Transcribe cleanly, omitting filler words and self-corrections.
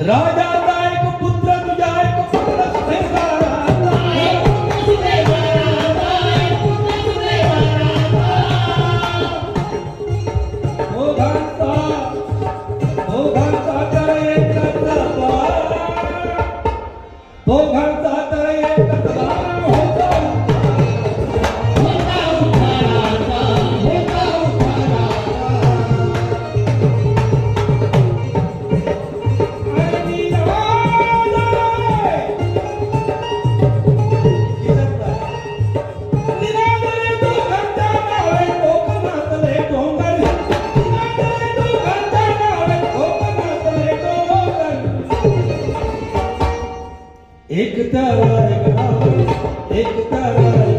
राजाचा एक पुत्र तुझ्या एक पुत्र सुभेदाराचा. दोघांचा तर एकच बाळ, दोघांचा तर एकच बाळ होता. एक तारा